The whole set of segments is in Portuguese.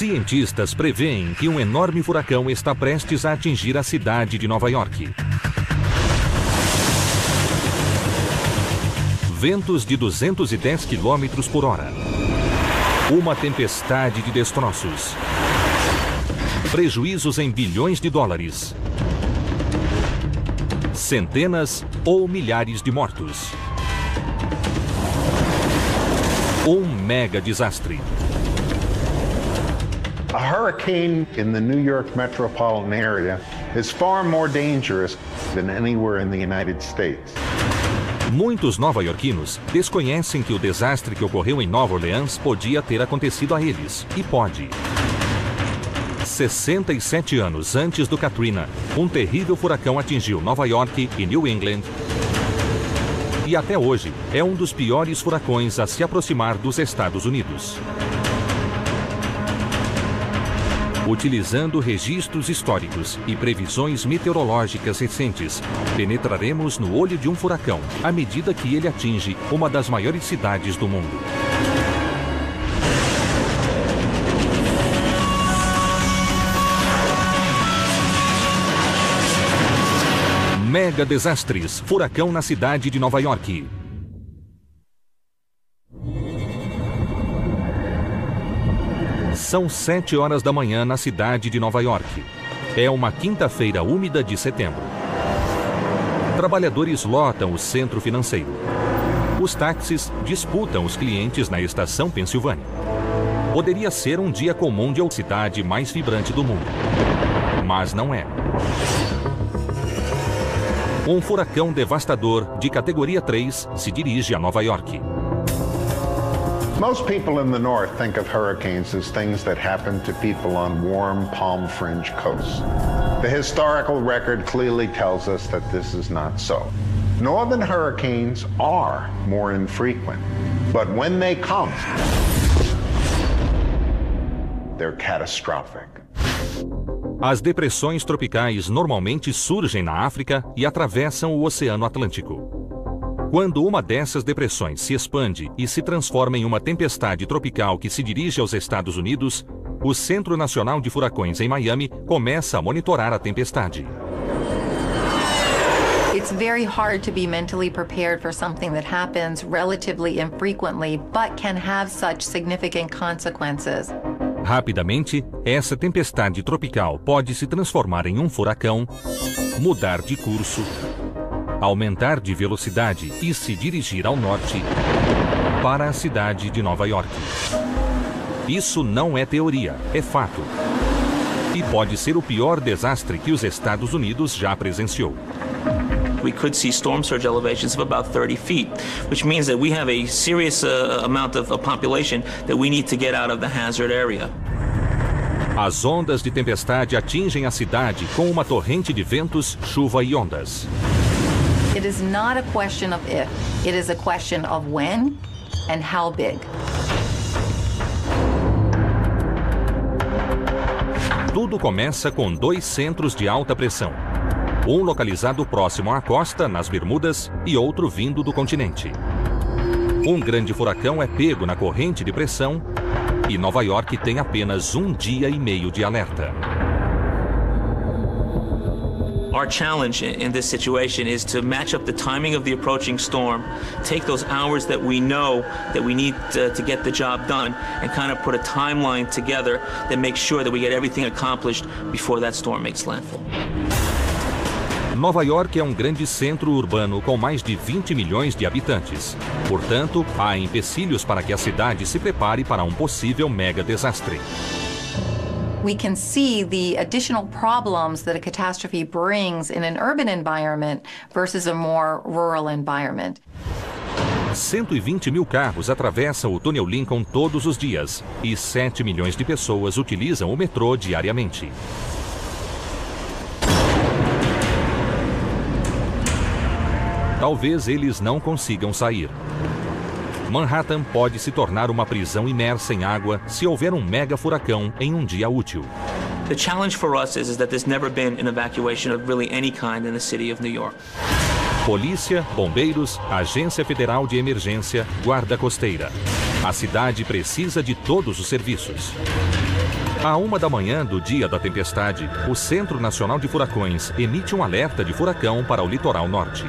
Cientistas preveem que um enorme furacão está prestes a atingir a cidade de Nova York. Ventos de 210 km por hora. Uma tempestade de destroços. Prejuízos em bilhões de dólares. Centenas ou milhares de mortos. Um mega desastre. A hurricane in the New York metropolitan area is far more dangerous than anywhere in the United States. Muitos nova-iorquinos desconhecem que o desastre que ocorreu em Nova Orleans podia ter acontecido a eles, e pode. 67 anos antes do Katrina, um terrível furacão atingiu Nova York e New England. E até hoje é um dos piores furacões a se aproximar dos Estados Unidos. Utilizando registros históricos e previsões meteorológicas recentes, penetraremos no olho de um furacão à medida que ele atinge uma das maiores cidades do mundo. Mega desastres, furacão na cidade de Nova York. São 7 horas da manhã na cidade de Nova York. É uma quinta-feira úmida de setembro. Trabalhadores lotam o centro financeiro. Os táxis disputam os clientes na estação Pensilvânia. Poderia ser um dia comum de outra cidade mais vibrante do mundo. Mas não é. Um furacão devastador de categoria 3 se dirige a Nova York. Most people in the north think of hurricanes as things that happen to people on warm, palm-fringed coasts. The historical record clearly tells us that this is not so. Northern hurricanes are more infrequent, but when they come, they're catastrophic. As depressões tropicais normalmente surgem na África e atravessam o Oceano Atlântico. Quando uma dessas depressões se expande e se transforma em uma tempestade tropical que se dirige aos Estados Unidos, o Centro Nacional de Furacões em Miami começa a monitorar a tempestade. It's very hard to be mentally prepared for something that happens relatively infrequently, but can have such significant consequences. Rapidamente, essa tempestade tropical pode se transformar em um furacão, mudar de curso, aumentar de velocidade e se dirigir ao norte para a cidade de Nova York. Isso não é teoria, é fato. E pode ser o pior desastre que os Estados Unidos já presenciou. We could see storm surge elevations of about 30 feet, which means that we have a serious amount of population that we need to get out of the hazard area. As ondas de tempestade atingem a cidade com uma torrente de ventos, chuva e ondas. It is not a question of if, it is a question of when and how big. Tudo começa com 2 centros de alta pressão. Um localizado próximo à costa, nas Bermudas, e outro vindo do continente. Um grande furacão é pego na corrente de pressão e Nova York tem apenas 1 dia e meio de alerta. Our challenge in this situation is to match up the timing of the approaching storm, take those hours that we know that we need to get the job done, and kind of put a timeline together that makes sure that we get everything accomplished before that storm makes landfall. Nova York é um grande centro urbano com mais de 20 milhões de habitantes. Portanto, há empecilhos para que a cidade se prepare para um possível mega desastre. We can see the additional problems that a catastrophe brings in an urban environment versus a more rural environment. 120 mil carros atravessam o túnel Lincoln todos os dias e 7 milhões de pessoas utilizam o metrô diariamente. Talvez eles não consigam sair. Manhattan pode se tornar uma prisão imersa em água se houver um mega furacão em um dia útil. The challenge for us is that there's never been an evacuation of really any kind in the city of New York. Polícia, bombeiros, Agência Federal de Emergência, Guarda Costeira. A cidade precisa de todos os serviços. À 1 da manhã do dia da tempestade, o Centro Nacional de Furacões emite um alerta de furacão para o litoral norte.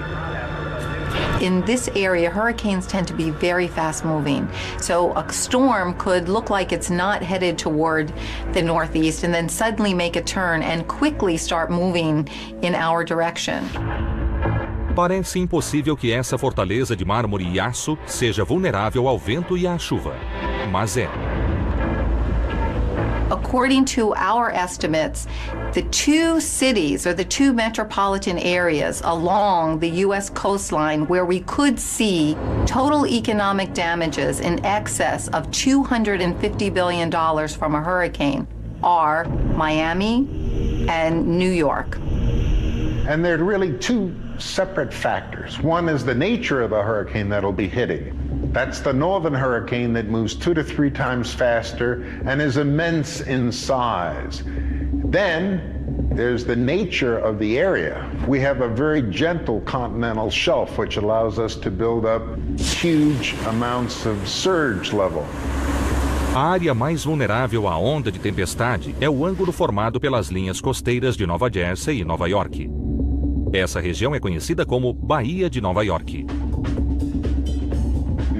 In this area, hurricanes tend to be very fast moving. So a storm could look like it's not headed toward the northeast and then suddenly make a turn and quickly start moving in our direction. Parece impossível que essa fortaleza de mármore e aço seja vulnerável ao vento e à chuva. Mas é. According to our estimates, the two cities or the two metropolitan areas along the U.S. coastline where we could see total economic damages in excess of $250 billion from a hurricane are Miami and New York. And there are really two separate factors. One is the nature of the hurricane that'll be hitting. That's the northern hurricane that moves 2 to 3 times faster and is immense in size. Then there's the nature of the area. We have a very gentle continental shelf which allows us to build up huge amounts of surge level. A área mais vulnerável à onda de tempestade é o ângulo formado pelas linhas costeiras de Nova Jersey e Nova York. Essa região é conhecida como Baía de Nova York.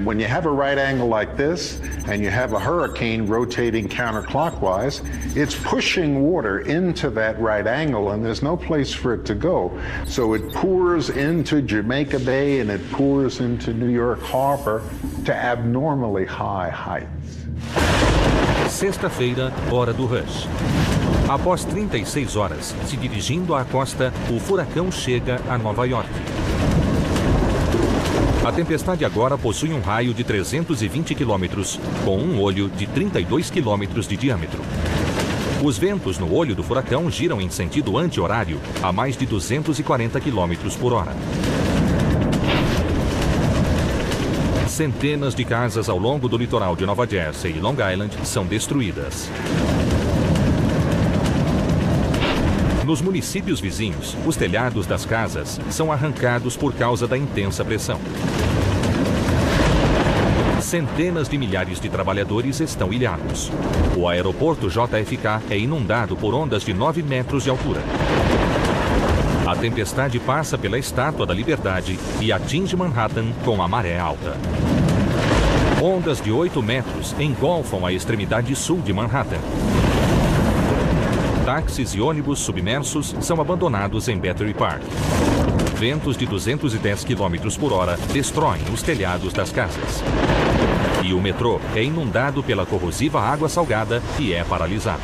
When you have a right angle like this, and you have a hurricane rotating counterclockwise, it's pushing water into that right angle, and there's no place for it to go. So it pours into Jamaica Bay, and it pours into New York Harbor to abnormally high heights. Sexta-feira, hora do rush. Após 36 horas, se dirigindo à costa, o furacão chega a Nova York. A tempestade agora possui um raio de 320 quilômetros, com um olho de 32 quilômetros de diâmetro. Os ventos no olho do furacão giram em sentido anti-horário a mais de 240 quilômetros por hora. Centenas de casas ao longo do litoral de Nova Jersey e Long Island são destruídas. Nos municípios vizinhos, os telhados das casas são arrancados por causa da intensa pressão. Centenas de milhares de trabalhadores estão ilhados. O aeroporto JFK é inundado por ondas de 9 metros de altura. A tempestade passa pela Estátua da Liberdade e atinge Manhattan com a maré alta. Ondas de 8 metros engolfam a extremidade sul de Manhattan. Táxis e ônibus submersos são abandonados em Battery Park. Ventos de 210 km por hora destroem os telhados das casas. E o metrô é inundado pela corrosiva água salgada e é paralisado.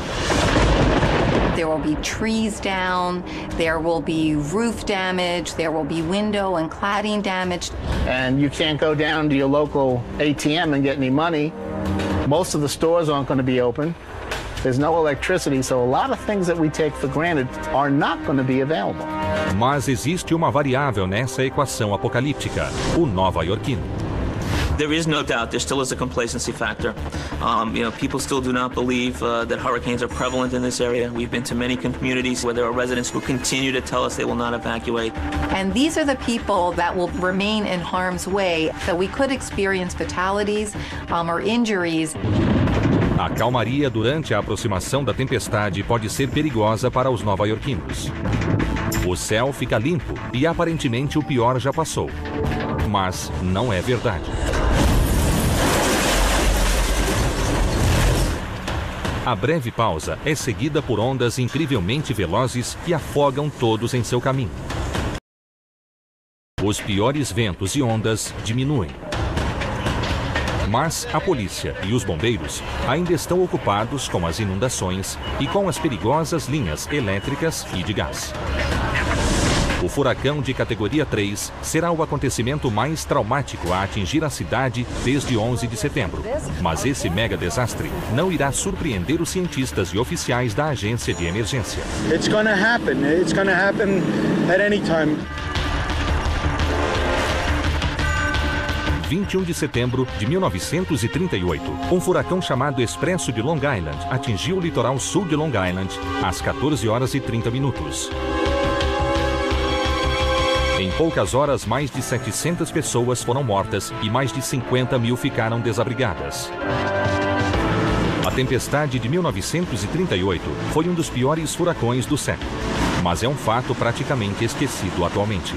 There will be trees down, there will be roof damage, there will be window and cladding damage. And you can't go down to your local ATM and get any money. Most of the stores aren't going to be open. There's no electricity, so a lot of things that we take for granted are not going to be available. Mas existe uma variável nessa equação apocalíptica: o nova-iorquino. There is no doubt there still is a complacency factor. People still do not believe that hurricanes are prevalent in this area. We've been to many communities where there are residents who continue to tell us they will not evacuate. And these are the people that will remain in harm's way, so we could experience fatalities or injuries. A calmaria durante a aproximação da tempestade pode ser perigosa para os nova-iorquinos. O céu fica limpo e aparentemente o pior já passou. Mas não é verdade. A breve pausa é seguida por ondas incrivelmente velozes que afogam todos em seu caminho. Os piores ventos e ondas diminuem. Mas a polícia e os bombeiros ainda estão ocupados com as inundações e com as perigosas linhas elétricas e de gás. O furacão de categoria 3 será o acontecimento mais traumático a atingir a cidade desde 11 de setembro. Mas esse mega desastre não irá surpreender os cientistas e oficiais da agência de emergência. It's going to happen. It's going to happen at any time. 21 de setembro de 1938, um furacão chamado Expresso de Long Island atingiu o litoral sul de Long Island às 14 horas e 30 minutos. Em poucas horas, mais de 700 pessoas foram mortas e mais de 50 mil ficaram desabrigadas. A tempestade de 1938 foi um dos piores furacões do século, mas é um fato praticamente esquecido atualmente.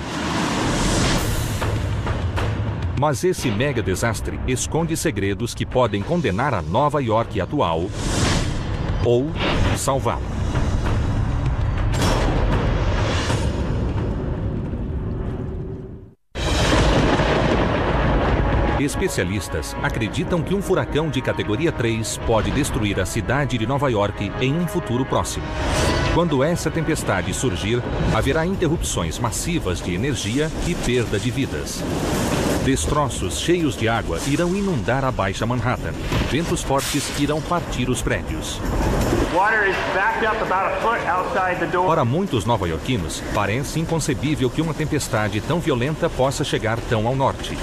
Mas esse mega desastre esconde segredos que podem condenar a Nova York atual ou salvá-la. Especialistas acreditam que um furacão de categoria 3 pode destruir a cidade de Nova York em um futuro próximo. Quando essa tempestade surgir, haverá interrupções massivas de energia e perda de vidas. Destroços cheios de água irão inundar a Baixa Manhattan. Ventos fortes irão partir os prédios. Para muitos nova-iorquinos, parece inconcebível que uma tempestade tão violenta possa chegar tão ao norte.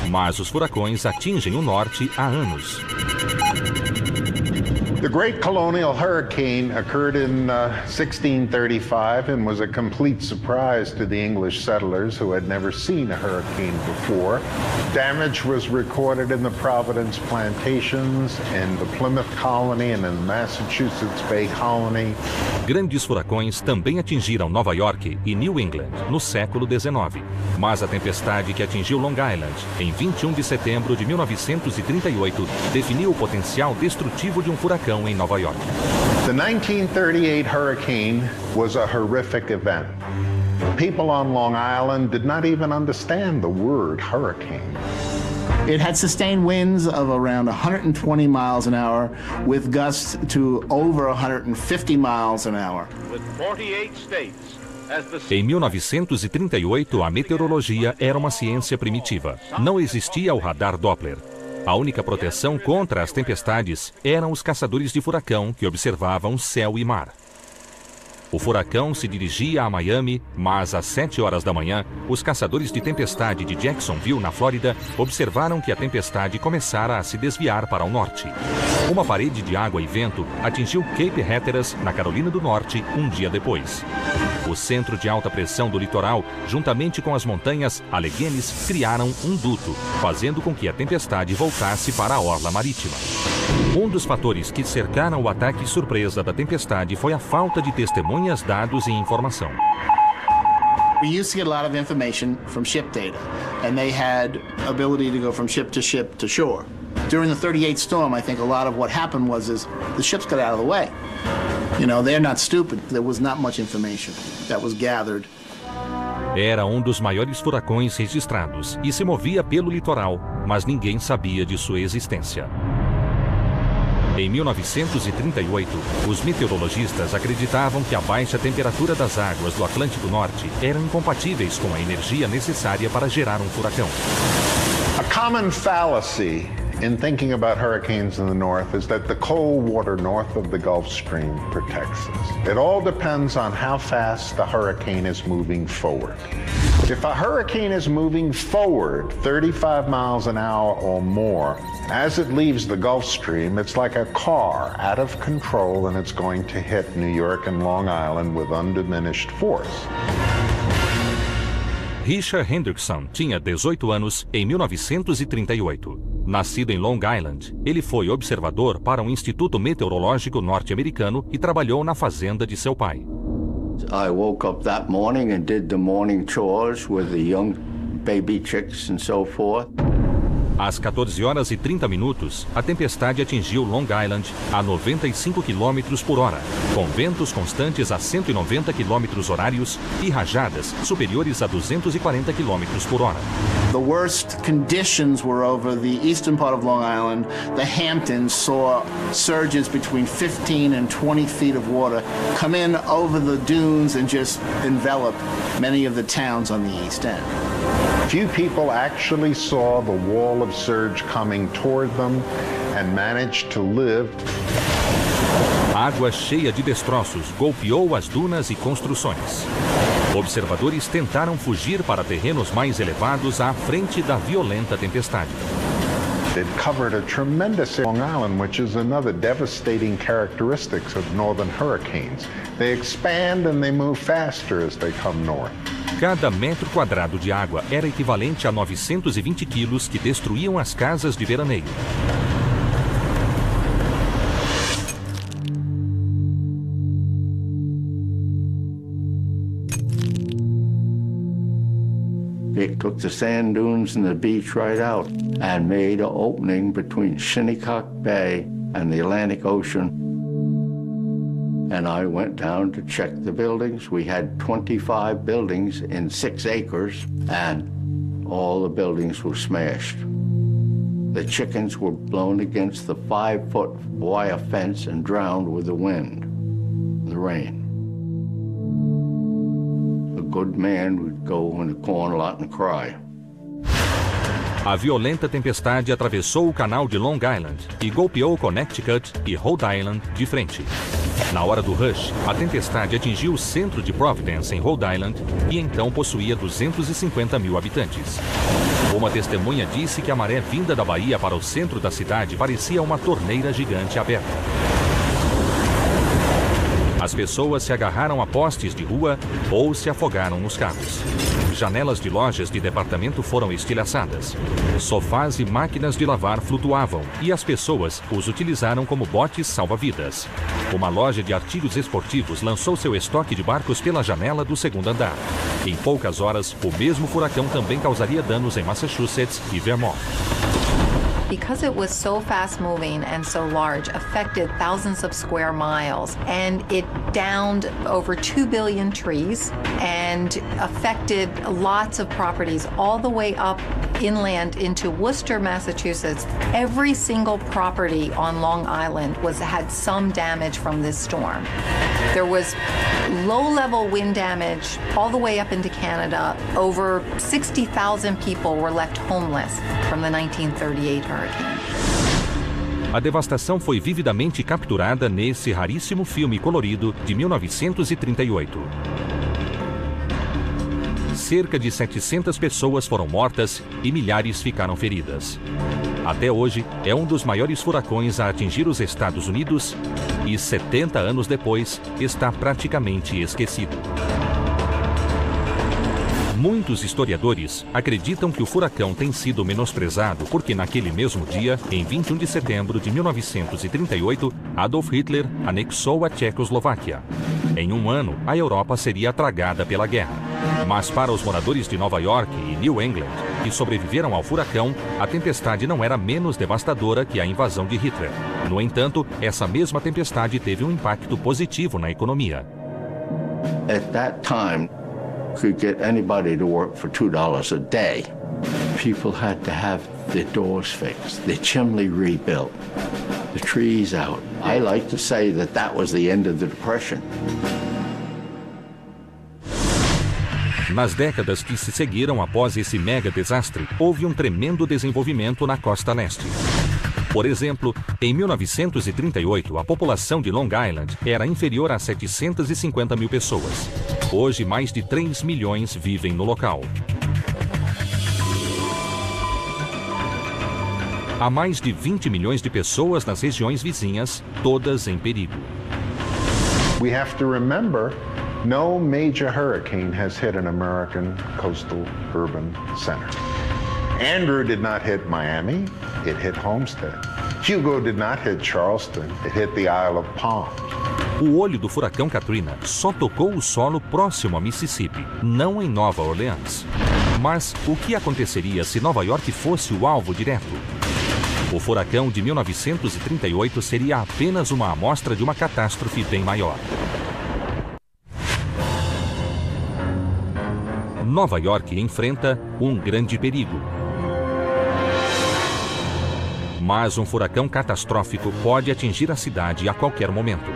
Mas os furacões atingem o norte há anos. The Great Colonial Hurricane occurred in 1635 and was a complete surprise to the English settlers who had never seen a hurricane before. Damage was recorded in the Providence Plantations, in the Plymouth Colony and in the Massachusetts Bay Colony. Grandes furacões também atingiram Nova York e New England no século XIX. Mas a tempestade que atingiu Long Island em 21 de setembro de 1938 definiu o potencial destrutivo de um furacão em Nova York. The 1938 hurricane was a horrific event. People on Long Island did not even understand the word hurricane. It had sustained winds of around 120 miles an hour with gusts to over 150 miles an hour. With 48 states. Em 1938, a meteorologia era uma ciência primitiva. Não existia o radar Doppler. A única proteção contra as tempestades eram os caçadores de furacão que observavam céu e mar. O furacão se dirigia a Miami, mas às 7 horas da manhã, os caçadores de tempestade de Jacksonville, na Flórida, observaram que a tempestade começara a se desviar para o norte. Uma parede de água e vento atingiu Cape Hatteras, na Carolina do Norte, um dia depois. O centro de alta pressão do litoral, juntamente com as montanhas Alleghenies, criaram um duto, fazendo com que a tempestade voltasse para a orla marítima. Um dos fatores que cercaram o ataque surpresa da tempestade foi a falta de testemunhas, dados e informação. We used to get a lot of information from ship data, and they had ability to go from ship to shore. During the 38 storm, I think a lot of what happened was the ships got out of the way. You know, they're not stupid. There was not much information that was gathered. Era um dos maiores furacões registrados e se movia pelo litoral, mas ninguém sabia de sua existência. Em 1938, os meteorologistas acreditavam que a baixa temperatura das águas do Atlântico Norte eram incompatíveis com a energia necessária para gerar um furacão. A common fallacy in thinking about hurricanes in the north is that the cold water north of the Gulf Stream protects us. It all depends on how fast the hurricane is moving forward. If a hurricane is moving forward 35 miles an hour or more, as it leaves the Gulf Stream, it's like a car out of control and it's going to hit New York and Long Island with undiminished force. Richard Hendrickson tinha 18 anos em 1938. Nascido em Long Island, ele foi observador para um instituto meteorológico norte-americano e trabalhou na fazenda de seu pai. I woke up that morning and did the morning chores with the young baby chicks and so forth. Às 14 horas e 30 minutos, a tempestade atingiu Long Island a 95 km por hora, com ventos constantes a 190 km horários e rajadas superiores a 240 km por hora. The worst conditions were over the eastern part of Long Island. The Hamptons saw surges between 15 and 20 feet of water come in over the dunes and just envelop many of the towns on the east end. Few people actually saw the wall of surge coming toward them and managed to live. Água cheia de destroços golpeou as dunas e construções. Observadores tentaram fugir para terrenos mais elevados à frente da violenta tempestade. It covered a tremendous area of Long Island, which is another devastating characteristic of northern hurricanes. They expand and they move faster as they come north. Cada metro quadrado de água era equivalente a 920 quilos que destruíam as casas de veraneio. took the sand dunes and the beach right out and made an opening between Shinnecock Bay and the Atlantic Ocean. And I went down to check the buildings. We had 25 buildings in 6 acres, and all the buildings were smashed. The chickens were blown against the 5-foot wire fence and drowned with the wind, the rain. A good man would go in the corn lot and cry. A violenta tempestade atravessou o canal de Long Island e golpeou Connecticut e Rhode Island de frente. Na hora do rush, a tempestade atingiu o centro de Providence, em Rhode Island, e então possuía 250 mil habitantes. Uma testemunha disse que a maré vinda da baía para o centro da cidade parecia uma torneira gigante aberta. As pessoas se agarraram a postes de rua ou se afogaram nos carros. Janelas de lojas de departamento foram estilhaçadas. Sofás e máquinas de lavar flutuavam e as pessoas os utilizaram como botes salva-vidas. Uma loja de artigos esportivos lançou seu estoque de barcos pela janela do segundo andar. Em poucas horas, o mesmo furacão também causaria danos em Massachusetts e Vermont. Because it was so fast-moving and so large, affected thousands of square miles, and it downed over 2 billion trees and affected lots of properties all the way up inland into Worcester, Massachusetts. Every single property on Long Island had some damage from this storm. There was low-level wind damage all the way up into Canada. Over 60,000 people were left homeless from the 1938 hurricane. A devastação foi vividamente capturada nesse raríssimo filme colorido de 1938. Cerca de 700 pessoas foram mortas e milhares ficaram feridas. Até hoje, é um dos maiores furacões a atingir os Estados Unidos e, 70 anos depois, está praticamente esquecido. Muitos historiadores acreditam que o furacão tem sido menosprezado porque naquele mesmo dia, em 21 de setembro de 1938, Adolf Hitler anexou a Tchecoslováquia. Em um ano, a Europa seria tragada pela guerra. Mas para os moradores de Nova York e New England, que sobreviveram ao furacão, a tempestade não era menos devastadora que a invasão de Hitler. No entanto, essa mesma tempestade teve um impacto positivo na economia. At that time, could get anybody to work for $2 a day. People had to have their doors fixed, their chimney rebuilt, the trees out. I like to say that that was the end of the Depression. Nas décadas que se seguiram após esse mega desastre, houve um tremendo desenvolvimento na costa leste. Por exemplo, em 1938, a população de Long Island era inferior a 750 mil pessoas. Hoje, mais de 3 milhões vivem no local. Há mais de 20 milhões de pessoas nas regiões vizinhas, todas em perigo. We have to remember, no major hurricane has hit an American coastal urban center. Andrew did not hit Miami, it hit Homestead. Hugo did not hit Charleston, it hit the Isle of Palms. O olho do furacão Katrina só tocou o solo próximo a Mississippi, não em Nova Orleans. Mas o que aconteceria se Nova York fosse o alvo direto? O furacão de 1938 seria apenas uma amostra de uma catástrofe bem maior. Nova York enfrenta um grande perigo. Mas um furacão catastrófico pode atingir a cidade a qualquer momento.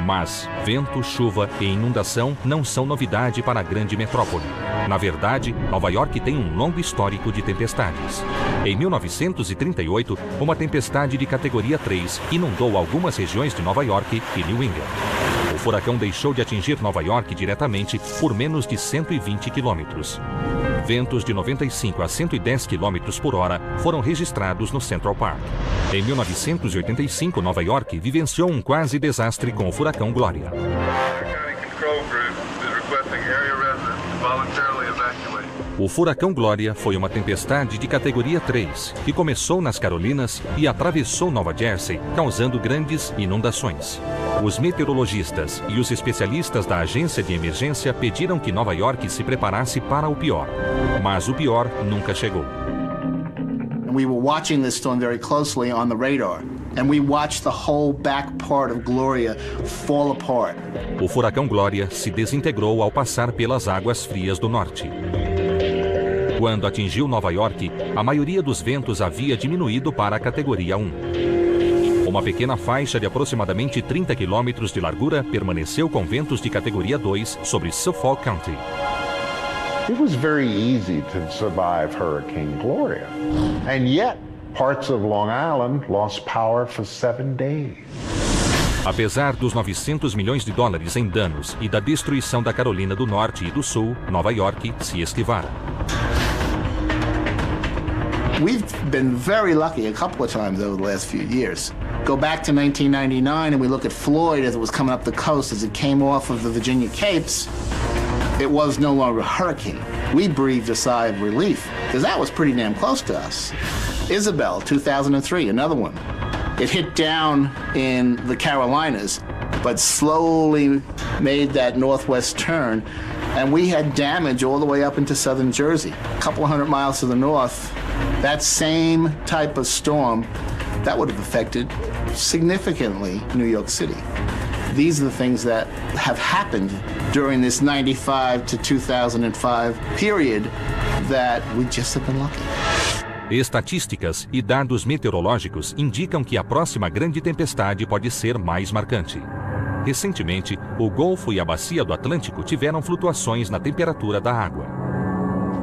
Mas vento, chuva e inundação não são novidade para a grande metrópole. Na verdade, Nova York tem um longo histórico de tempestades. Em 1938, uma tempestade de categoria 3 inundou algumas regiões de Nova York e New England. O furacão deixou de atingir Nova York diretamente por menos de 120 quilômetros. Ventos de 95 a 110 km por hora foram registrados no Central Park. Em 1985, Nova York vivenciou um quase desastre com o furacão Gloria. Control Group is requesting area residents to voluntarily evacuate. O furacão Glória foi uma tempestade de categoria 3, que começou nas Carolinas e atravessou Nova Jersey, causando grandes inundações. Os meteorologistas e os especialistas da agência de emergência pediram que Nova York se preparasse para o pior. Mas o pior nunca chegou. We were watching this storm very closely on the radar, and we watched the whole back part of Gloria fall apart. O furacão Glória se desintegrou ao passar pelas águas frias do norte. Quando atingiu Nova York, a maioria dos ventos havia diminuído para a categoria 1. Uma pequena faixa de aproximadamente 30 quilômetros de largura permaneceu com ventos de categoria 2 sobre Suffolk County. It was very easy to survive Hurricane Gloria, and yet parts of Long Island lost power for 7 days. Apesar dos 900 milhões de dólares em danos e da destruição da Carolina do Norte e do Sul, Nova York se esquivara. We've been very lucky a couple of times over the last few years. Go back to 1999 and we look at Floyd as it was coming up the coast, as it came off of the Virginia Capes. It was no longer a hurricane. We breathed a sigh of relief because that was pretty damn close to us. Isabel, 2003, another one. It hit down in the Carolinas, but slowly made that northwest turn, and we had damage all the way up into southern Jersey, a couple of 100 miles to the north. That same type of storm, that would have affected significantly New York City. These are the things that have happened during this 95 to 2005 period that we just have been lucky. Estatísticas e dados meteorológicos indicam que a próxima grande tempestade pode ser mais marcante. Recentemente, o Golfo e a Bacia do Atlântico tiveram flutuações na temperatura da água.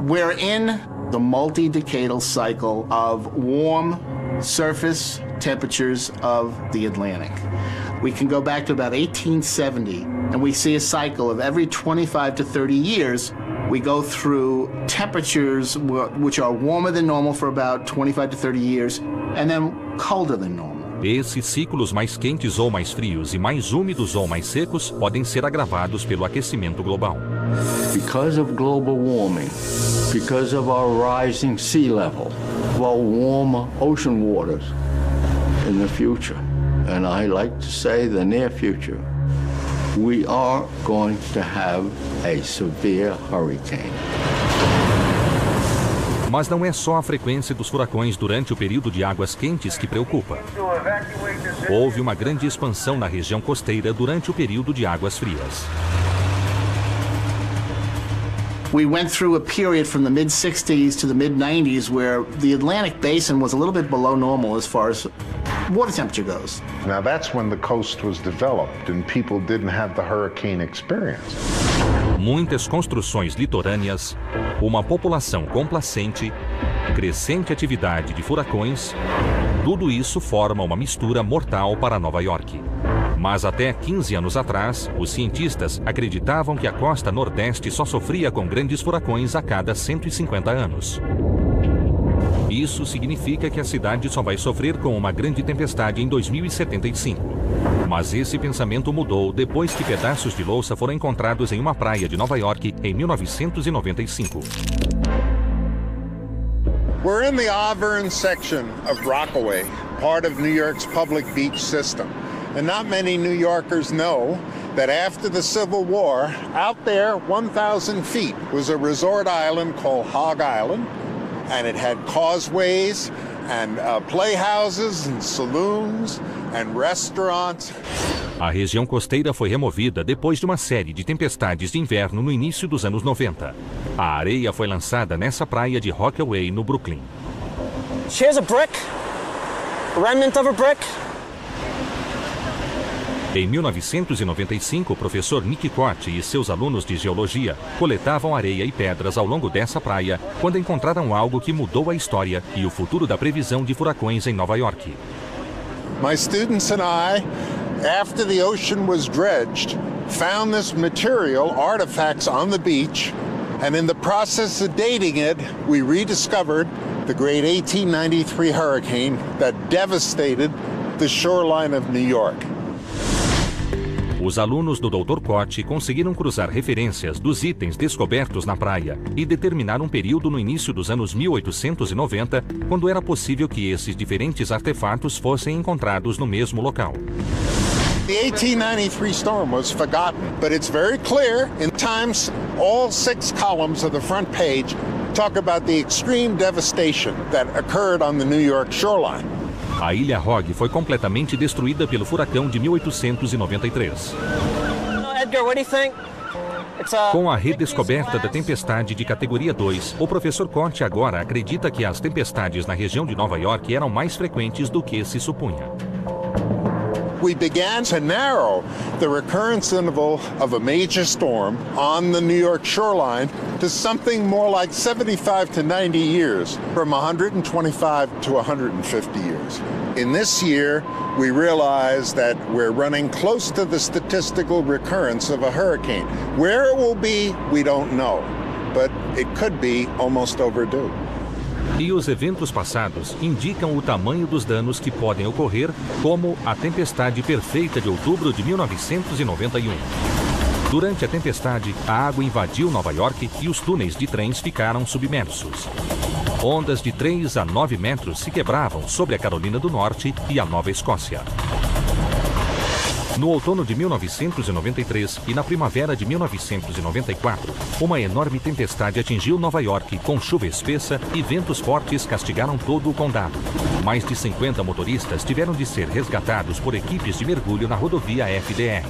We're in the multi-decadal cycle of warm surface temperatures of the Atlantic. We can go back to about 1870, and we see a cycle of every 25 to 30 years. We go through temperatures which are warmer than normal for about 25 to 30 years, and then colder than normal. Esses ciclos mais quentes ou mais frios e mais úmidos ou mais secos podem ser agravados pelo aquecimento global. Because of global warming, because of our rising sea level, of our warmer ocean waters in the future, and I like to say the near future, we are going to have a severe hurricane. Mas não é só a frequência dos furacões durante o período de águas quentes que preocupa. Houve uma grande expansão na região costeira durante o período de águas frias. We went through a period from the mid-60s to the mid-90s where the Atlantic basin was a little bit below normal as far as water temperature goes. Now that's when the coast was developed and people didn't have the hurricane experience. Muitas construções litorâneas, uma população complacente, crescente atividade de furacões, tudo isso forma uma mistura mortal para Nova York. Mas até 15 anos atrás, os cientistas acreditavam que a costa nordeste só sofria com grandes furacões a cada 150 anos. Isso significa que a cidade só vai sofrer com uma grande tempestade em 2075. Mas esse pensamento mudou depois que pedaços de louça foram encontrados em uma praia de Nova York em 1995. We're in the Auburn section of Rockaway, part of New York's public beach system. And not many New Yorkers know that after the Civil War, out there 1,000 feet was a resort island called Hog Island, and it had causeways and playhouses and saloons and restaurants. A região costeira foi removida depois de uma série de tempestades de inverno no início dos anos 90. A areia foi lançada nessa praia de Rockaway, no Brooklyn. Here's a brick, a remnant of a brick. Em 1995, o professor Nick Cott e seus alunos de geologia coletavam areia e pedras ao longo dessa praia quando encontraram algo que mudou a história e o futuro da previsão de furacões em Nova York. My students and I, after the ocean was dredged, found this material, artifacts on the beach, and in the process of dating it, we rediscovered the great 1893 hurricane that devastated the shoreline of New York. Os alunos do Dr. Koch conseguiram cruzar referências dos itens descobertos na praia e determinar um período no início dos anos 1890, quando era possível que esses diferentes artefatos fossem encontrados no mesmo local. The 1893 storm was forgotten, but it's very clear in Times. All 6 columns of the front page talk about the extreme devastation that occurred on the New York shoreline. A Ilha Hog foi completamente destruída pelo furacão de 1893. Edgar, what do you think? Com a redescoberta da tempestade de categoria 2, o professor Koch agora acredita que as tempestades na região de Nova York eram mais frequentes do que se supunha. We began to narrow the recurrence interval of a major storm on the New York shoreline to something more like 75 to 90 years, from 125 to 150 years. In this year, we realize that we're running close to the statistical recurrence of a hurricane. Where it will be, we don't know, but it could be almost overdue. E os eventos passados indicam o tamanho dos danos que podem ocorrer, como a tempestade perfeita de outubro de 1991. Durante a tempestade, a água invadiu Nova York e os túneis de trens ficaram submersos. Ondas de 3 a 9 metros se quebravam sobre a Carolina do Norte e a Nova Escócia. No outono de 1993 e na primavera de 1994, uma enorme tempestade atingiu Nova York com chuva espessa e ventos fortes castigaram todo o condado. Mais de 50 motoristas tiveram de ser resgatados por equipes de mergulho na rodovia FDR.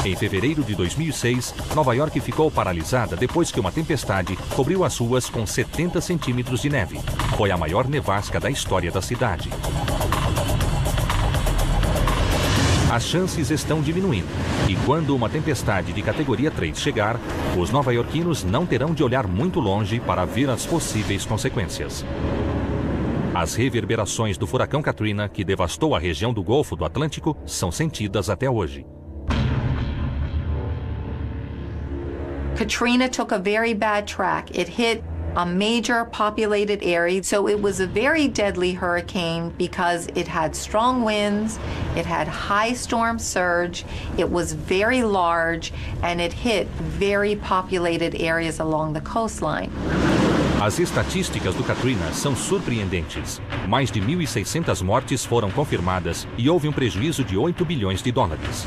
Em fevereiro de 2006, Nova York ficou paralisada depois que uma tempestade cobriu as ruas com 70 centímetros de neve. Foi a maior nevasca da história da cidade. As chances estão diminuindo, e quando uma tempestade de categoria 3 chegar, os nova-iorquinos não terão de olhar muito longe para ver as possíveis consequências. As reverberações do furacão Katrina, que devastou a região do Golfo do Atlântico, são sentidas até hoje. Katrina took a very bad track. It hit a major populated area, so it was a very deadly hurricane because it had strong winds, it had high storm surge, it was very large, and it hit very populated areas along the coastline. As estatísticas do Katrina são surpreendentes. Mais de 1.600 mortes foram confirmadas e houve um prejuízo de 8 bilhões de dólares.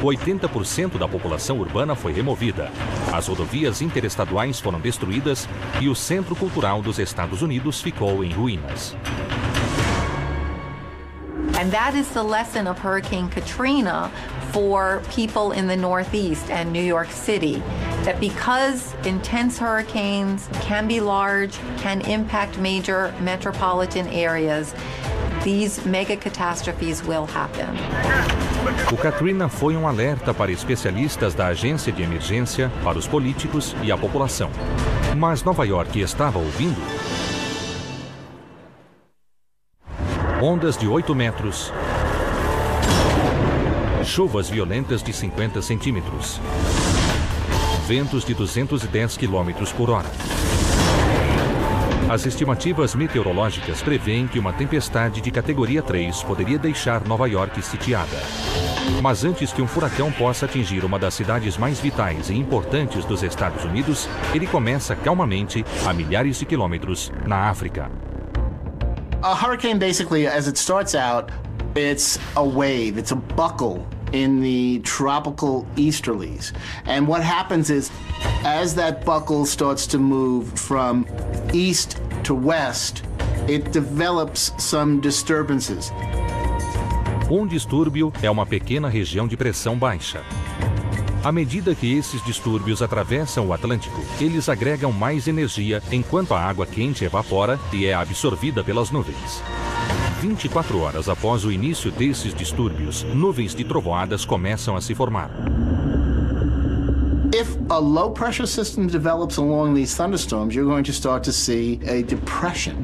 80% da população urbana foi removida. As rodovias interestaduais foram destruídas e o Centro Cultural dos Estados Unidos ficou em ruínas. And that is the lesson of Hurricane Katrina for people in the Northeast and New York City, that because intense hurricanes can be large, can impact major metropolitan areas, these mega catastrophes will happen. O Katrina foi um alerta para especialistas da agência de emergência, para os políticos e a população. Mas Nova York estava ouvindo? Ondas de 8 metros, chuvas violentas de 50 centímetros, ventos de 210 quilômetros por hora. As estimativas meteorológicas prevêem que uma tempestade de categoria 3 poderia deixar Nova York sitiada. Mas antes que um furacão possa atingir uma das cidades mais vitais e importantes dos Estados Unidos, ele começa calmamente a milhares de quilômetros na África. A hurricane, basically, as it starts out, it's a wave, it's a buckle in the tropical easterlies. And what happens is, as that buckle starts to move from east to west, it develops some disturbances. Um distúrbio é uma pequena região de pressão baixa. À medida que esses distúrbios atravessam o Atlântico, eles agregam mais energia enquanto a água quente evapora e é absorvida pelas nuvens. 24 horas após o início desses distúrbios, nuvens de trovoadas começam a se formar. If a low pressure system develops along these thunderstorms, you're going to start to see a depression.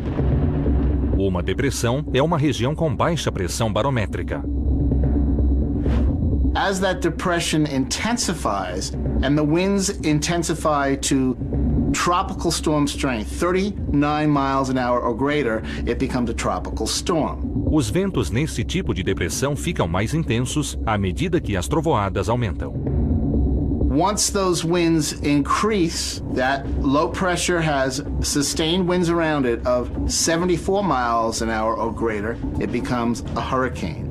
Uma depressão é uma região com baixa pressão barométrica. As that depression intensifies and the winds intensify to tropical storm strength, 39 miles an hour or greater, it becomes a tropical storm. Os ventos nesse tipo de depressão ficam mais intensos à medida que as trovoadas aumentam. Once those winds increase, that low pressure has sustained winds around it of 74 miles an hour or greater, it becomes a hurricane.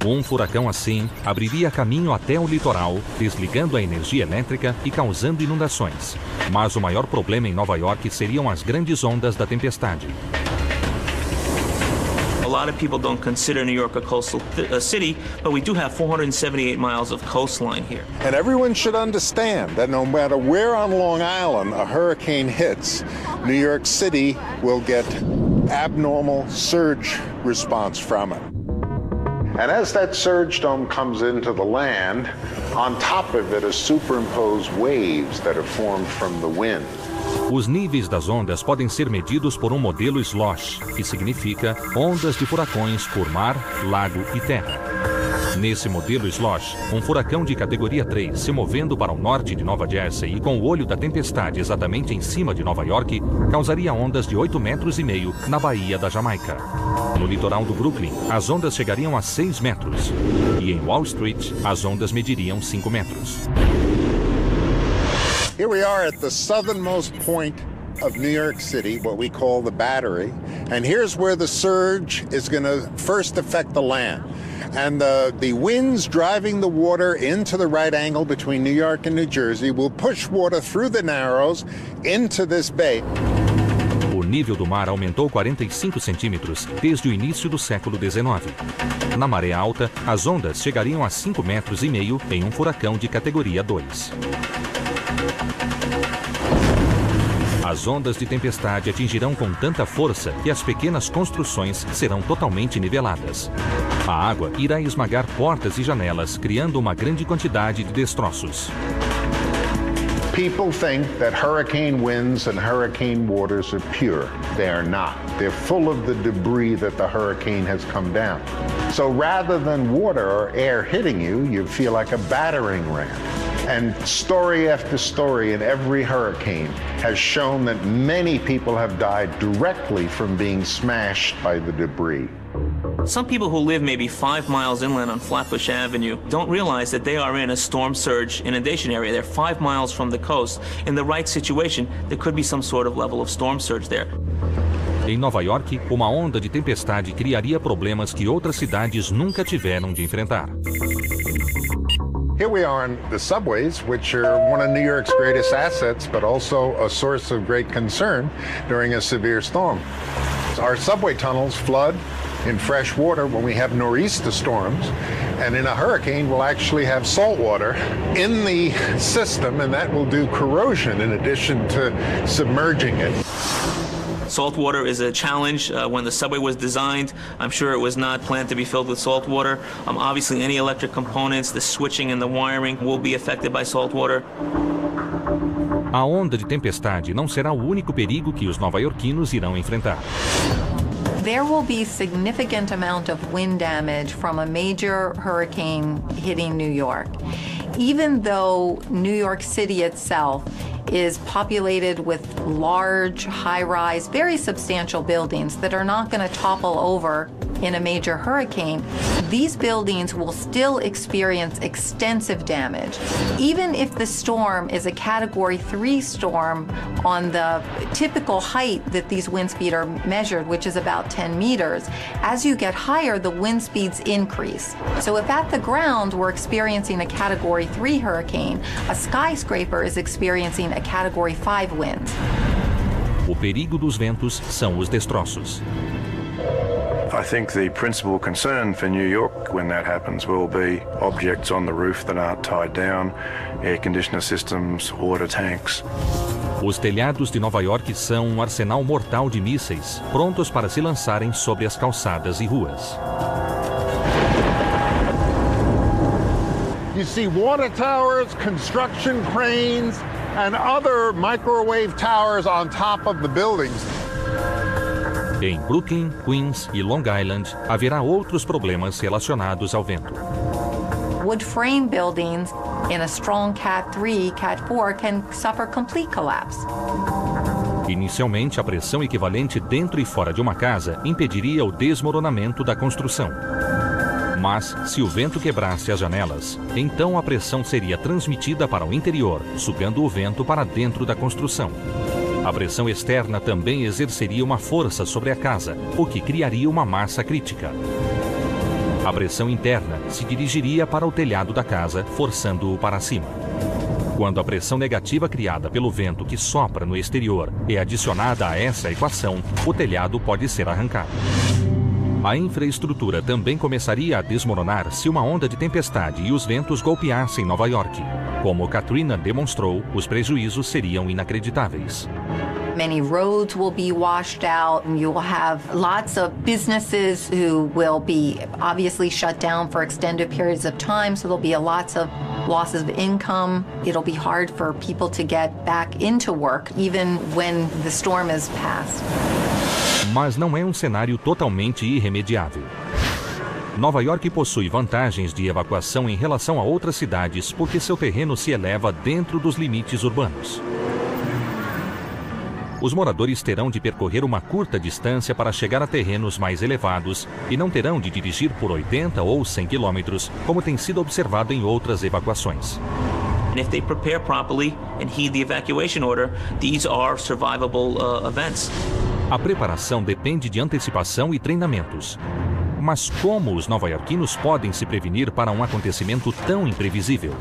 Um furacão assim abriria caminho até o litoral, desligando a energia elétrica e causando inundações. Mas o maior problema em Nova York seriam as grandes ondas da tempestade. A lot of people don't consider New York a coastal city, but we do have 478 miles of coastline here. And everyone should understand that no matter where on Long Island a hurricane hits, New York City will get abnormal surge response from it. And as that surge dome comes into the land, on top of it are superimposed waves that are formed from the wind. Os níveis das ondas podem ser medidos por um modelo SLOSH, que significa ondas de furacões por mar, lago e terra. Nesse modelo SLOSH, um furacão de categoria 3 se movendo para o norte de Nova Jersey e com o olho da tempestade exatamente em cima de Nova York, causaria ondas de 8,5 metros na Baía da Jamaica. No litoral do Brooklyn, as ondas chegariam a 6 metros. E em Wall Street, as ondas mediriam 5 metros. Here we are at the southernmost point of New York City, what we call the Battery, and here's where the surge is going to first affect the land. And the winds driving the water into the right angle between New York and New Jersey will push water through the Narrows into this bay. O nível do mar aumentou 45 centímetros desde o início do século XIX. Na maré alta, as ondas chegariam a 5,5 metros em um furacão de categoria 2. As ondas de tempestade atingirão com tanta força que as pequenas construções serão totalmente niveladas. A água irá esmagar portas e janelas, criando uma grande quantidade de destroços. People think that hurricane winds and hurricane waters are pure. They are not. They're full of the debris that the hurricane has come down. So rather than water or air hitting you, you feel like a battering ram. And story after story in every hurricane has shown that many people have died directly from being smashed by the debris. Some people who live maybe 5 miles inland on Flatbush Avenue don't realize that they are in a storm surge inundation area. They're 5 miles from the coast. In the right situation, there could be some sort of level of storm surge there. Em Nova York, uma onda de tempestade criaria problemas que outras cidades nunca tiveram de enfrentar. Here we are on the subways, which are one of New York's greatest assets, but also a source of great concern during a severe storm. Our subway tunnels flood in fresh water when we have nor'easter storms, and in a hurricane we'll actually have salt water in the system, and that will do corrosion in addition to submerging it. Salt water is a challenge. When the subway was designed, I'm sure it was not planned to be filled with salt water. Obviously, any electric components, the switching and the wiring will be affected by salt water. A onda de tempestade não será o único perigo que os nova-iorquinos irão enfrentar. There will be significant amount of wind damage from a major hurricane hitting New York. Even though New York City itself is populated with large, high-rise, very substantial buildings that are not going to topple over in a major hurricane, these buildings will still experience extensive damage. Even if the storm is a Category 3 storm on the typical height that these wind speeds are measured, which is about 10 meters, as you get higher, the wind speeds increase. So if at the ground we're experiencing a Category 3 hurricane, a skyscraper is experiencing a Category 5 winds. O perigo dos ventos são os destroços. I think the principal concern for New York when that happens will be objects on the roof that aren't tied down, air conditioner systems, water tanks. Os telhados de Nova York são um arsenal mortal de mísseis, prontos para se lançarem sobre as calçadas e ruas. You see water towers, construction cranes, and other microwave towers on top of the buildings. Em Brooklyn, Queens e Long Island, haverá outros problemas relacionados ao vento. Wood frame buildings in a strong Cat 3, Cat 4 can suffer complete collapse. Inicialmente, a pressão equivalente dentro e fora de uma casa impediria o desmoronamento da construção. Mas, se o vento quebrasse as janelas, então a pressão seria transmitida para o interior, sugando o vento para dentro da construção. A pressão externa também exerceria uma força sobre a casa, o que criaria uma massa crítica. A pressão interna se dirigiria para o telhado da casa, forçando-o para cima. Quando a pressão negativa criada pelo vento que sopra no exterior é adicionada a essa equação, o telhado pode ser arrancado. A infraestrutura também começaria a desmoronar se uma onda de tempestade e os ventos golpeassem Nova York. Como Katrina demonstrou, os prejuízos seriam inacreditáveis. Many roads will be washed out, and you will have lots of businesses who will be obviously shut down for extended periods of time, so there'll be lots of losses of income. It'll be hard for people to get back into work, even when the storm is past. Mas não é um cenário totalmente irremediável. Nova York possui vantagens de evacuação em relação a outras cidades porque seu terreno se eleva dentro dos limites urbanos. Os moradores terão de percorrer uma curta distância para chegar a terrenos mais elevados e não terão de dirigir por 80 ou 100 quilômetros, como tem sido observado em outras evacuações. And if they prepare properly and heed the evacuation order, these are survivable events. A preparação depende de antecipação e treinamentos. Mas como os nova-iorquinos podem se prevenir para um acontecimento tão imprevisível?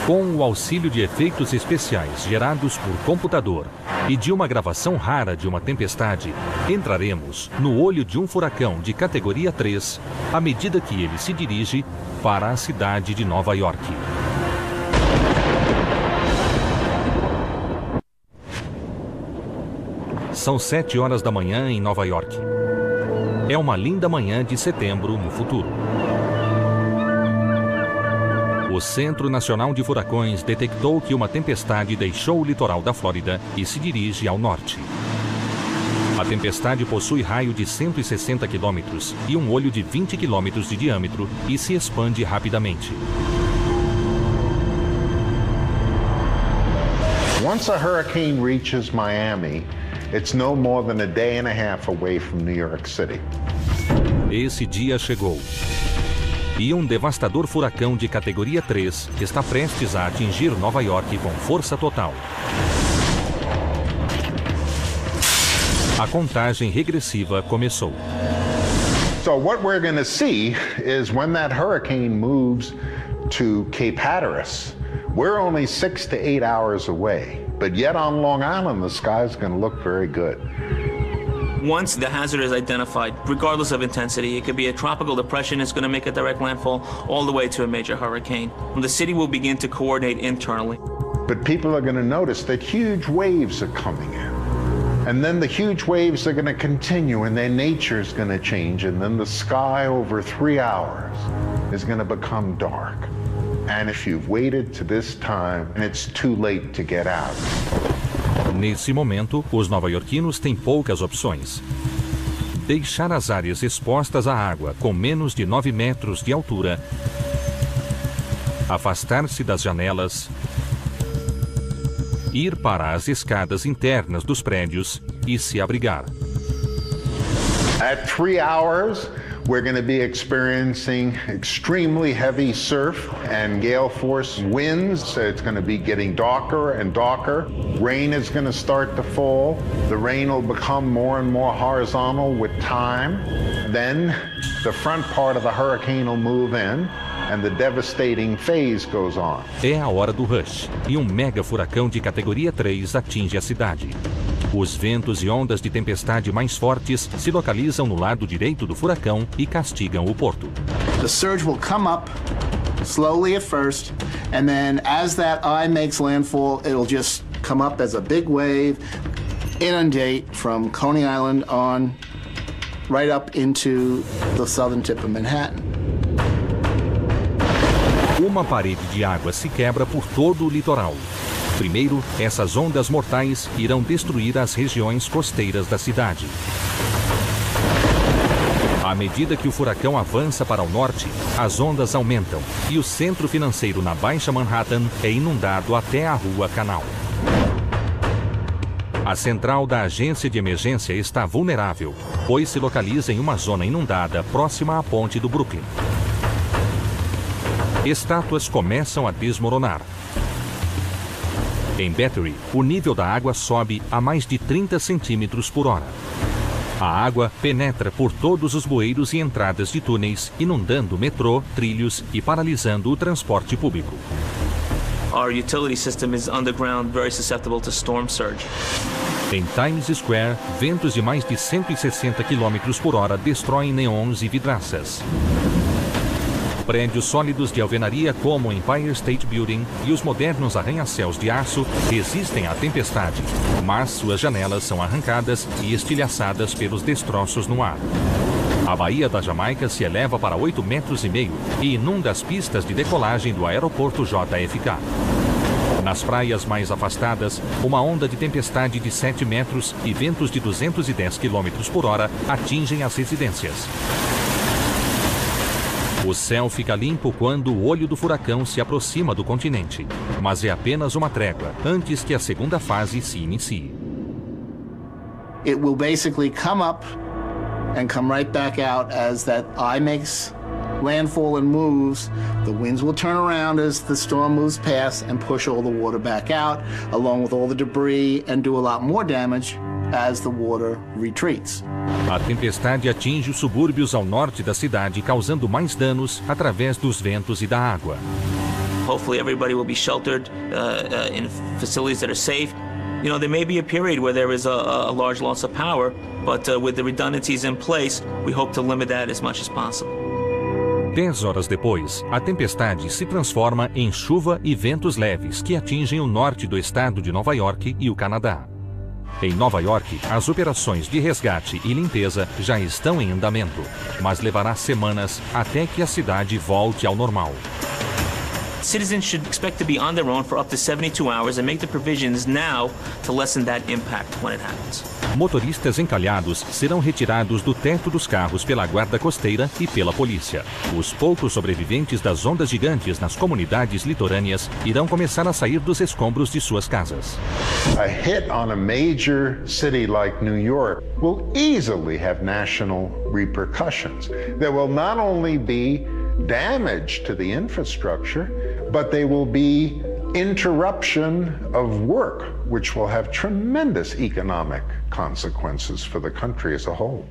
Com o auxílio de efeitos especiais gerados por computador e de uma gravação rara de uma tempestade, entraremos no olho de um furacão de categoria 3 à medida que ele se dirige para a cidade de Nova York. São 7 horas da manhã em Nova York. É uma linda manhã de setembro no futuro. O Centro Nacional de Furacões detectou que uma tempestade deixou o litoral da Flórida e se dirige ao norte. A tempestade possui raio de 160 quilômetros e um olho de 20 quilômetros de diâmetro e se expande rapidamente. Once a hurricane reaches Miami, it's no more than a day and a half away from New York City. Esse dia chegou. E um devastador furacão de categoria 3 está prestes a atingir Nova York com força total. A contagem regressiva começou. So what we're going to see is when that hurricane moves to Cape Hatteras, we're only 6 to 8 hours away. But yet on Long Island, the sky is going to look very good. Once the hazard is identified, regardless of intensity, it could be a tropical depression, it's going to make a direct landfall, all the way to a major hurricane. The city will begin to coordinate internally. But people are going to notice that huge waves are coming in. And then the huge waves are going to continue and their nature is going to change. And then the sky over 3 hours is going to become dark. And if you've waited to this time, it's too late to get out. Nesse momento, os nova-iorquinos têm poucas opções. Deixar as áreas expostas à água com menos de 9 metros de altura, afastar-se das janelas, ir para as escadas internas dos prédios e se abrigar. At 3 hours, we're going to be experiencing extremely heavy surf and gale force winds. So it's going to be getting darker and darker. Rain is going to start to fall. The rain will become more and more horizontal with time. Then the front part of the hurricane will move in and the devastating phase goes on. É a hora do rush e um mega furacão de categoria 3 atinge a cidade. Os ventos e ondas de tempestade mais fortes se localizam no lado direito do furacão e castigam o porto. The surge will come up slowly at first, and then as that eye makes landfall, it'll just come up as a big wave, inundate from Coney Island on right up into the southern tip of Manhattan. Uma parede de água se quebra por todo o litoral. Primeiro, essas ondas mortais irão destruir as regiões costeiras da cidade. A À medida que o furacão avança para o norte, as ondas aumentam e o centro financeiro na Baixa Manhattan é inundado até a Rua Canal. A central da agência de emergência está vulnerável, pois se localiza em uma zona inundada próxima à ponte do Brooklyn. Estátuas começam a desmoronar. Em Battery, o nível da água sobe a mais de 30 centímetros por hora. A água penetra por todos os bueiros e entradas de túneis, inundando o metrô, trilhos e paralisando o transporte público. Our utility system is underground, very susceptible to storm surge. Em Times Square, ventos de mais de 160 km por hora destroem neons e vidraças. Prédios sólidos de alvenaria como o Empire State Building e os modernos arranha-céus de aço resistem à tempestade, mas suas janelas são arrancadas e estilhaçadas pelos destroços no ar. A Baía da Jamaica se eleva para 8,5 metros e inunda as pistas de decolagem do aeroporto JFK. Nas praias mais afastadas, uma onda de tempestade de 7 metros e ventos de 210 km por hora atingem as residências. O céu fica limpo quando o olho do furacão se aproxima do continente, mas é apenas uma trégua antes que a segunda fase se inicie. It will basically come up and come right back out as that eye makes landfall and moves. The winds will turn around as the storm moves past and push all the water back out, along with all the debris, and do a lot more damage as the water retreats. A tempestade atinge os subúrbios ao norte da cidade, causando mais danos através dos ventos e da água. Hopefully everybody will be sheltered in facilities that are safe. You know, there may be a period where there is a large loss of power, but with the redundancies in place, we hope to limit that as much as possible. 10 horas depois, a tempestade se transforma em chuva e ventos leves que atingem o norte do estado de Nova York e o Canadá. Em Nova York, as operações de resgate e limpeza já estão em andamento, mas levará semanas até que a cidade volte ao normal. Citizens should expect to be on their own for up to 72 hours and make the provisions now to lessen that impact when it happens. Motoristas encalhados serão retirados do teto dos carros pela guarda costeira e pela polícia. Os poucos sobreviventes das ondas gigantes nas comunidades litorâneas irão começar a sair dos escombros de suas casas. A hit on a major city like New York will easily have national repercussions. There will not only be damage to the infrastructure, but they will be interruption of work, which will have tremendous economic consequences for the country as a whole.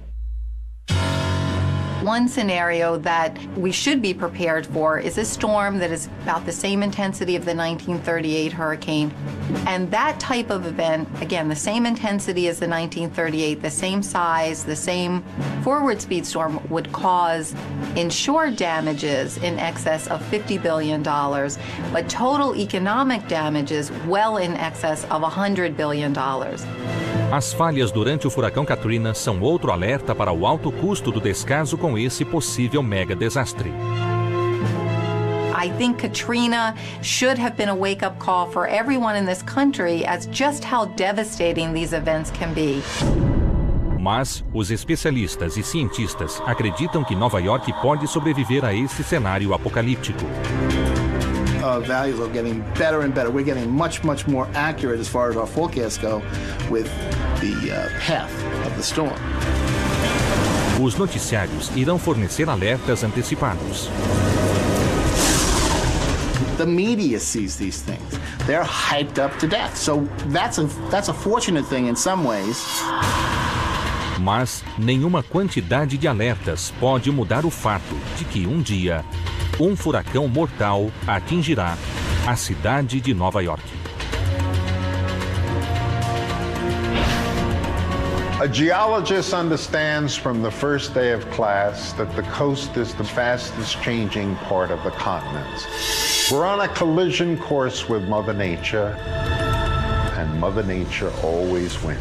One scenario that we should be prepared for is a storm that is about the same intensity of the 1938 hurricane. And that type of event, again, the same intensity as the 1938, the same size, the same forward speed storm would cause insured damages in excess of $50 billion, but total economic damages well in excess of $100 billion. As falhas durante o furacão Katrina são outro alerta para o alto custo do descaso com esse possível mega desastre. I think Katrina should have been a wake-up call for everyone in this country as just how devastating these events can be. Mas os especialistas e cientistas acreditam que Nova York pode sobreviver a esse cenário apocalíptico. Values are getting better and better. We're getting much more accurate as far as our forecasts go with the path of the storm. Os noticiários irão fornecer alertas antecipados. The media sees these things. They're hyped up to death. So that's a fortunate thing in some ways. Mas nenhuma quantidade de alertas pode mudar o fato de que um dia um furacão mortal atingirá a cidade de Nova York. A geologist understands from the first day of class that the coast is the fastest changing part of the continent. We're on a collision course with Mother Nature, and Mother Nature always wins.